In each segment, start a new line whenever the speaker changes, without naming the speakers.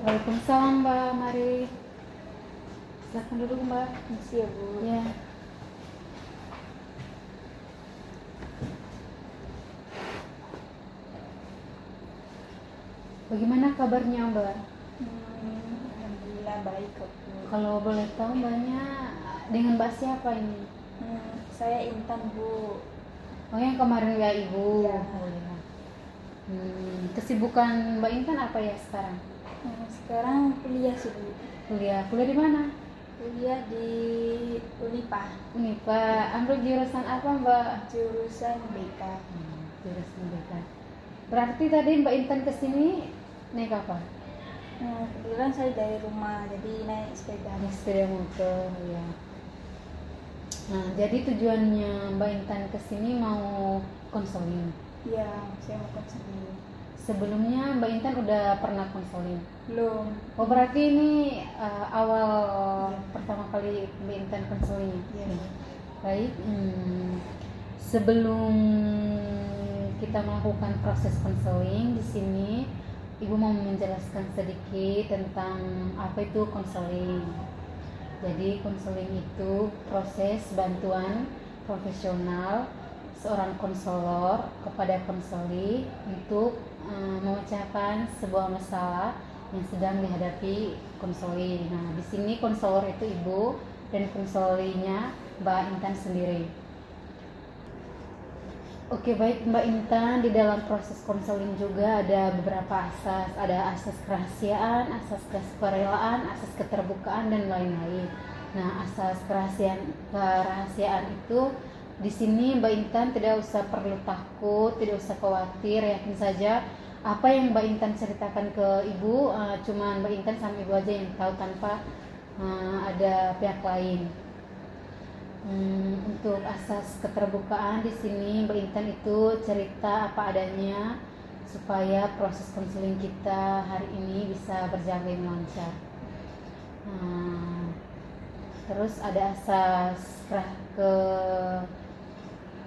Waalaikumsalam Mbak Mari. Silahkan duduk Mbak.
Masih ya Bu.
Ya. Bagaimana kabarnya Mbak?
Alhamdulillah baik kok Bu.
Kalau boleh tahu Mbaknya dengan Mbak siapa ini?
Saya Intan Bu.
Oh yang kemarin ya Ibu.
Iya.
Oh, ya. Kesibukan Mbak Intan apa ya sekarang?
Sekarang kuliah sih Bu.
Kuliah di mana?
Kuliah di Unipah,
Unipa. Ambil jurusan apa Mbak?
jurusan BK.
Jurusan BK. Berarti tadi Mbak Intan kesini naik apa?
Kebetulan saya dari rumah, jadi naik sepeda.
Naik sepeda motor ya. Nah, jadi tujuannya Mbak Intan kesini mau konseling.
Iya, saya mau konseling.
Sebelumnya Mbak Intan udah pernah konseling.
Belum.
Oh berarti ini awal
Iya.
pertama kali Mbak Intan konseling.
Iya.
Baik. Sebelum kita melakukan proses konseling di sini, Ibu mau menjelaskan sedikit tentang apa itu konseling. Jadi konseling itu proses bantuan profesional seorang konselor kepada konseli untuk memecahkan sebuah masalah yang sedang dihadapi konseli. Nah, di sini konselor itu Ibu dan konselinya Mbak Intan sendiri. Oke, baik Mbak Intan, di dalam proses konseling juga ada beberapa asas. Ada asas kerahasiaan, asas kesukarelaan, asas keterbukaan dan lain-lain. Nah, asas kerahasiaan itu di sini Mbak Intan tidak usah perlu takut, tidak usah khawatir, yakin saja apa yang Mbak Intan ceritakan ke Ibu, cuma Mbak Intan sama Ibu aja yang tahu tanpa ada pihak lain. Untuk asas keterbukaan di sini Mbak Intan itu cerita apa adanya supaya proses konseling kita hari ini bisa berjalan dengan lancar. Terus ada asas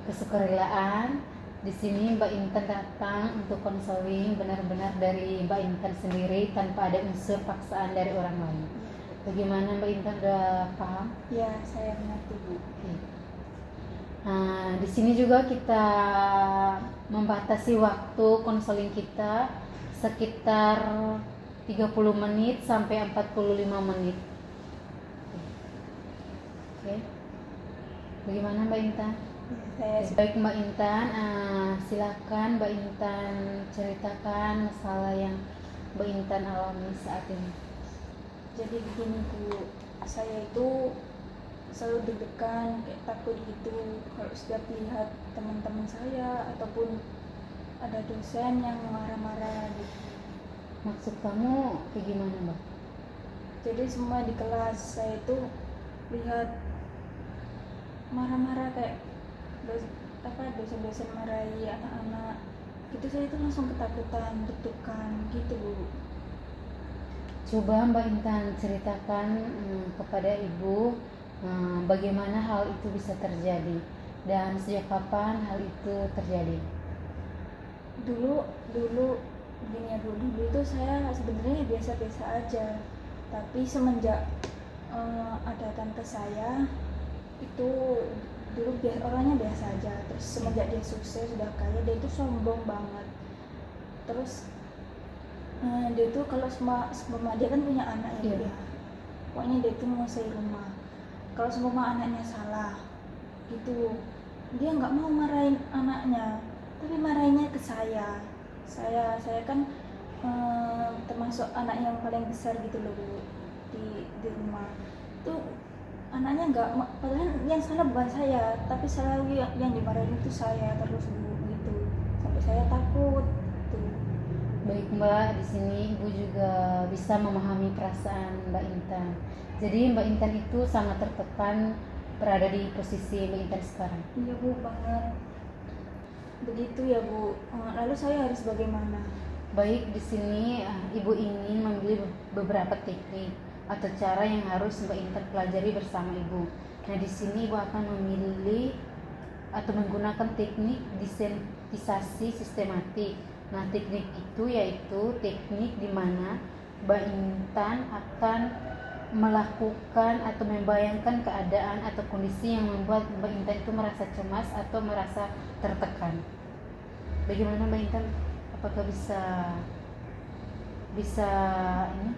kesukarelaan. Di sini Mbak Intan datang untuk konseling benar-benar dari Mbak Intan sendiri tanpa ada unsur paksaan dari orang lain. Bagaimana Mbak Intan, udah paham?
Ya, saya mengerti Bu.
Oke. Nah, di sini juga kita membatasi waktu konseling kita sekitar 30 menit sampai 45 menit. Oke. Bagaimana Mbak Intan?
Ya,
Baik Mbak Intan, silakan Mbak Intan ceritakan masalah yang Mbak Intan alami saat ini.
Jadi begini Bu, saya itu selalu deg-degan, kayak takut gitu kalau setiap lihat teman-teman saya ataupun ada dosen yang marah-marah gitu.
Maksud kamu kayak gimana Mbak?
Jadi semua di kelas saya itu lihat marah-marah, kayak dosen-dosen marahi anak-anak gitu, saya itu langsung ketakutan, deg-degan gitu Bu.
Coba Mbak Intan ceritakan kepada Ibu bagaimana hal itu bisa terjadi dan sejak kapan hal itu terjadi.
Dulu gini ya Bu, dulu itu saya sebenarnya biasa-biasa aja, tapi semenjak ada tante saya itu dulu orangnya biasa aja, terus semenjak dia sukses sudah kaya, dia itu sombong banget. Terus dia tuh kalau semua dia kan punya anak ya,
Iya.
pokoknya dia tuh menguasai rumah. Kalau semua anaknya salah gitu, dia nggak mau marahin anaknya, tapi marahinnya ke saya. Saya kan termasuk anak yang paling besar gitu loh Bu, di rumah. Tuh anaknya nggak, padahal yang salah bukan saya, tapi selalu yang dimarahin itu saya terus Bu gitu, sampai saya takut tuh.
Baik Mbak, di sini Ibu juga bisa memahami perasaan Mbak Intan. Jadi Mbak Intan itu sangat tertekan berada di posisi Mbak Intan sekarang.
Iya Bu, banget. Begitu ya Bu. Lalu saya harus bagaimana?
Baik, di sini Ibu ingin memilih beberapa teknik atau cara yang harus Mbak Intan pelajari bersama Ibu. Nah, di sini Ibu akan memilih atau menggunakan teknik desensitisasi sistematik. Nah, teknik itu yaitu teknik di mana Mbak Intan akan melakukan atau membayangkan keadaan atau kondisi yang membuat Mbak Intan itu merasa cemas atau merasa tertekan. Bagaimana Mbak Intan? Apakah bisa ini?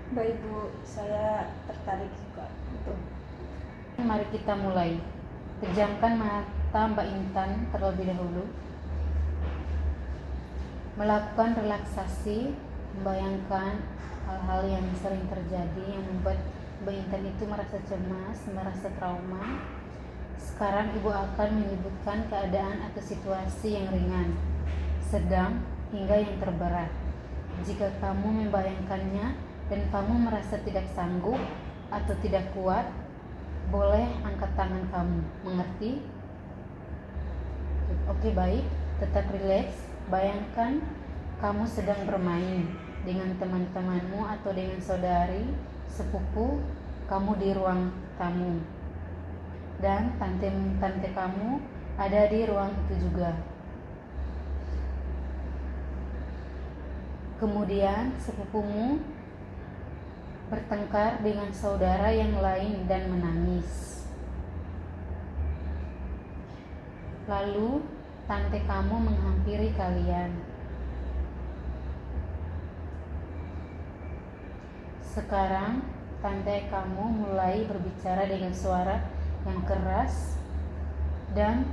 Baik Bu, saya tertarik juga.
Betul. Mari kita mulai. Pejamkan mata Mbak Intan terlebih dahulu. Melakukan relaksasi, membayangkan hal-hal yang sering terjadi yang membuat Mbak Intan itu merasa cemas, merasa trauma. Sekarang Ibu akan menyebutkan keadaan atau situasi yang ringan, sedang, hingga yang terberat. Jika kamu membayangkannya dan kamu merasa tidak sanggup atau tidak kuat, boleh angkat tangan kamu. Mengerti? Oke, baik. Tetap rileks. Bayangkan kamu sedang bermain dengan teman-temanmu atau dengan saudari, sepupu kamu di ruang tamu. Dan tante kamu ada di ruang itu juga. Kemudian sepupumu bertengkar dengan saudara yang lain dan menangis. Lalu tante kamu menghampiri kalian. Sekarang tante kamu mulai berbicara dengan suara yang keras dan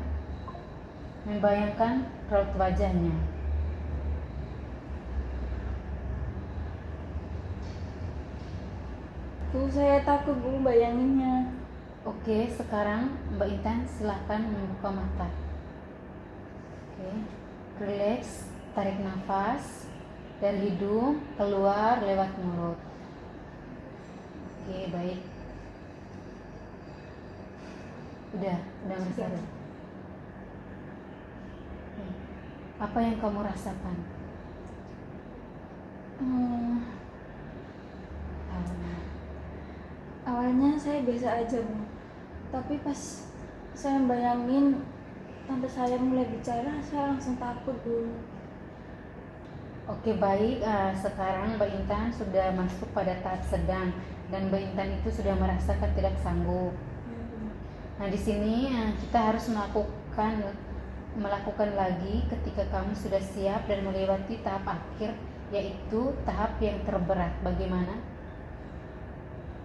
membayangkan raut wajahnya.
Bu, saya takut Bu bayanginnya.
Oke, sekarang Mbak Intan silahkan membuka mata. Oke, relax, tarik nafas dari hidung keluar lewat mulut. Oke, baik. Udah ngerasa. Apa yang kamu rasakan?
Awalnya saya biasa aja Bu, tapi pas saya bayangin tante saya mulai bicara, saya langsung takut Bu.
Oke, baik. Sekarang Mbak Intan sudah masuk pada tahap sedang dan Mbak Intan itu sudah merasakan tidak sanggup. Nah, di sini kita harus melakukan lagi ketika kamu sudah siap dan melewati tahap akhir, yaitu tahap yang terberat. Bagaimana?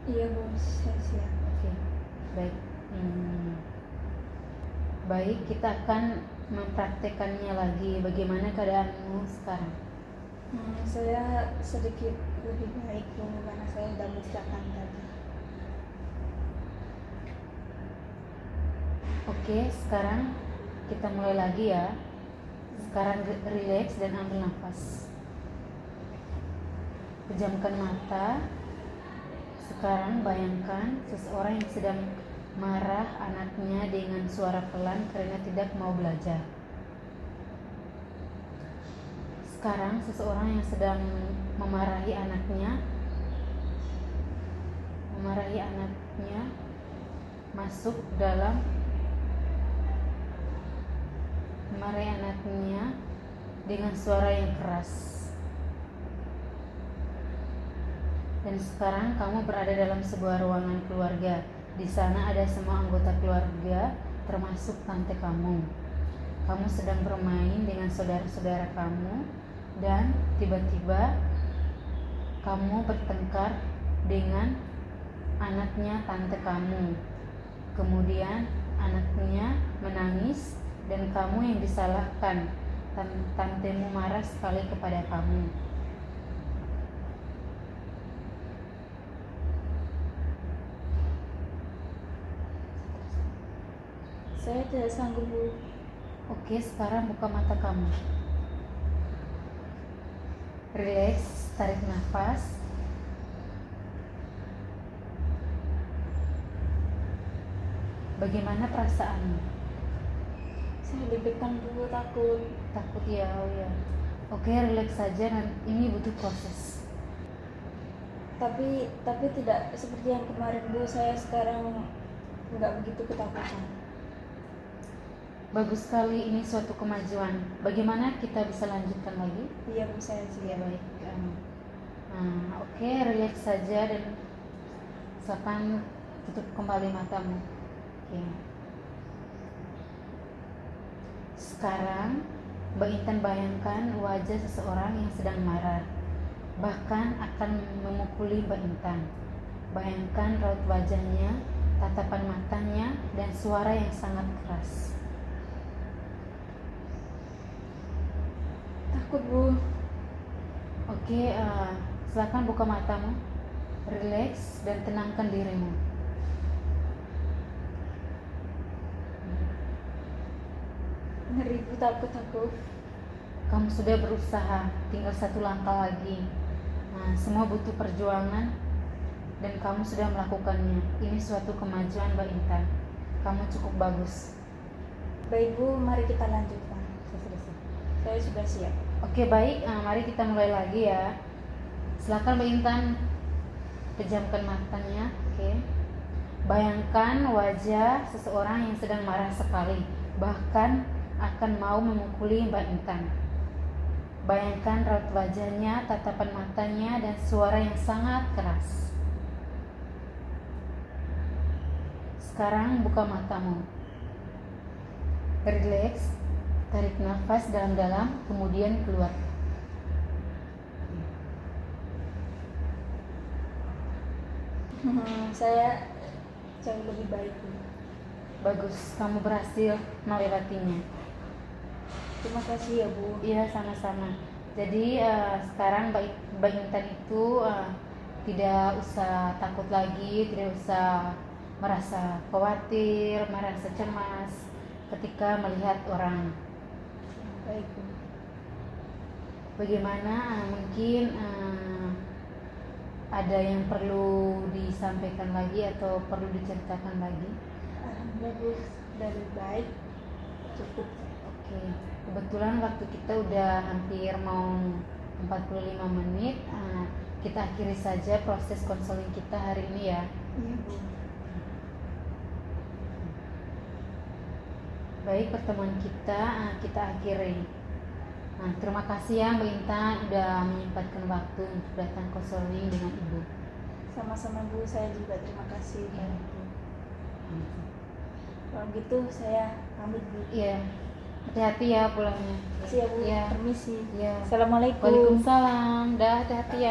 Iya Bu, saya siap.
Oke, baik. Baik, kita akan mempraktekannya lagi. Bagaimana keadaanmu sekarang?
Saya sedikit lebih baik Bu, karena saya sudah menceritakan tadi.
Oke, sekarang kita mulai lagi ya. Sekarang relax dan ambil nafas. Pejamkan mata. Sekarang bayangkan seseorang yang sedang marah anaknya dengan suara pelan karena tidak mau belajar. Sekarang seseorang yang sedang memarahi anaknya masuk dalam memarahi anaknya dengan suara yang keras. Dan sekarang kamu berada dalam sebuah ruangan keluarga. Di sana ada semua anggota keluarga, termasuk tante kamu. Kamu sedang bermain dengan saudara-saudara kamu, dan tiba-tiba kamu bertengkar dengan anaknya tante kamu. Kemudian anaknya menangis dan kamu yang disalahkan. Tantemu marah sekali kepada kamu.
Saya tidak sanggup Bu.
Oke, sekarang buka mata kamu. Relax, tarik nafas. Bagaimana perasaanmu?
Saya deg-degan Bu, takut.
Takut ya, oh ya. Oke, relax saja. Ini butuh proses.
Tapi tidak seperti yang kemarin Bu. Saya sekarang nggak begitu ketakutan.
Bagus sekali, ini suatu kemajuan. Bagaimana kita bisa lanjutkan lagi?
Iya Bu, saya siap.
Ya, baik. Nah, oke, relax saja dan silakan tutup kembali matamu. Oke. Sekarang Mbak Intan bayangkan wajah seseorang yang sedang marah, bahkan akan memukuli Mbak Intan. Bayangkan raut wajahnya, tatapan matanya, dan suara yang sangat keras.
Takut Bu.
Oke, silakan buka matamu, relax dan tenangkan dirimu.
Ngeri Bu, takut aku.
Kamu sudah berusaha, tinggal satu langkah lagi. Nah, semua butuh perjuangan dan kamu sudah melakukannya. Ini suatu kemajuan Mbak Intan. Kamu cukup bagus.
Baik Bu, mari kita lanjutkan.
Selesai.
Saya sudah siap.
Oke, baik, mari kita mulai lagi ya. Silakan Mbak Intan pejamkan matanya. Oke. Bayangkan wajah seseorang yang sedang marah sekali, bahkan akan mau memukuli Mbak Intan. Bayangkan raut wajahnya, tatapan matanya, dan suara yang sangat keras. Sekarang buka matamu. Relax, tarik nafas dalam-dalam, kemudian keluar.
Saya jauh lebih baik Bu.
Bagus, kamu berhasil melewatinya.
Terima kasih ya Bu.
Iya, sama-sama. Jadi sekarang Mbak Intan itu tidak usah takut lagi, tidak usah merasa khawatir, merasa cemas ketika melihat orang.
Baik Bu.
Bagaimana? Mungkin ada yang perlu disampaikan lagi atau perlu diceritakan lagi?
Alhamdulillah Bu, sudah lebih baik. Cukup.
Oke, kebetulan waktu kita udah hampir mau 45 menit. Kita akhiri saja proses konseling kita hari ini ya.
Iya Bu.
Baik, pertemuan kita akhiri. Nah, terima kasih ya Mbak Intan udah menyempatkan waktu untuk datang konseling dengan Ibu.
Sama-sama Bu, saya juga terima kasih
Iya.
Bu. Kalau gitu saya pamit Bu.
Iya, hati-hati ya pulangnya.
Terima kasih ya Bu.
Iya.
Permisi.
Iya.
Assalamualaikum.
Waalaikumsalam. Dah, hati-hati ya.